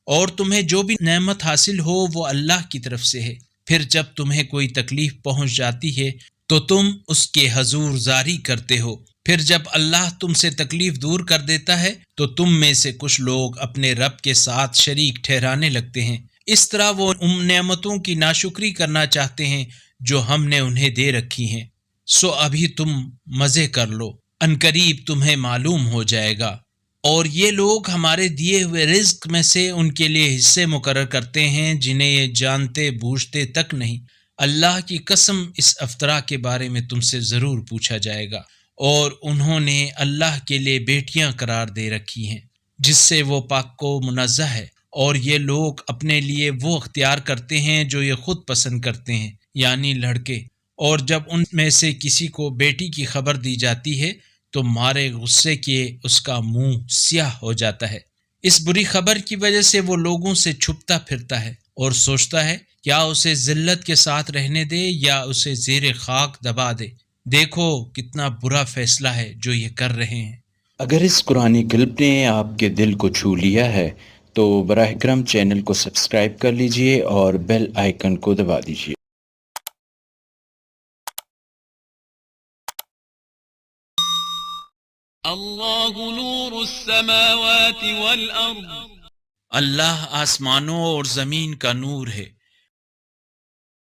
اور تمہیں جو بھی نعمت حاصل ہو وہ اللہ کی طرف سے ہے۔ پھر جب تمہیں کوئی تکلیف پہنچ جاتی ہے تو تم اس کے حضور زاری کرتے ہو، پھر جب اللہ تم سے تکلیف دور کر دیتا ہے تو تم میں سے کچھ لوگ اپنے رب کے ساتھ شریک ٹھہرانے لگتے ہیں۔ اس طرح وہ ان نعمتوں کی ناشکری کرنا چاہتے ہیں جو ہم نے انہیں دے رکھی ہیں۔ سو ابھی تم مزے کر لو، عنقریب تمہیں معلوم ہو جائے گا۔ اور یہ لوگ ہمارے دیے ہوئے رزق میں سے ان کے لیے حصے مقرر کرتے ہیں جنہیں یہ جانتے بوجھتے تک نہیں۔ اللہ کی قسم اس افطرا کے بارے میں تم سے ضرور پوچھا جائے گا۔ اور انہوں نے اللہ کے لیے بیٹیاں قرار دے رکھی ہیں جس سے وہ پاک و منزہ ہے، اور یہ لوگ اپنے لیے وہ اختیار کرتے ہیں جو یہ خود پسند کرتے ہیں، یعنی لڑکے۔ اور جب ان میں سے کسی کو بیٹی کی خبر دی جاتی ہے تو مارے غصے کے اس کا منہ سیاہ ہو جاتا ہے۔ اس بری خبر کی وجہ سے وہ لوگوں سے چھپتا پھرتا ہے اور سوچتا ہے کیا اسے ذلت کے ساتھ رہنے دے یا اسے زیر خاک دبا دے۔ دیکھو کتنا برا فیصلہ ہے جو یہ کر رہے ہیں۔ اگر اس قرآنی کلپ نے آپ کے دل کو چھو لیا ہے تو براہ کرم چینل کو سبسکرائب کر لیجئے اور بیل آئیکن کو دبا دیجئے۔ اللہ نور السماوات والارض، اللہ آسمانوں اور زمین کا نور ہے۔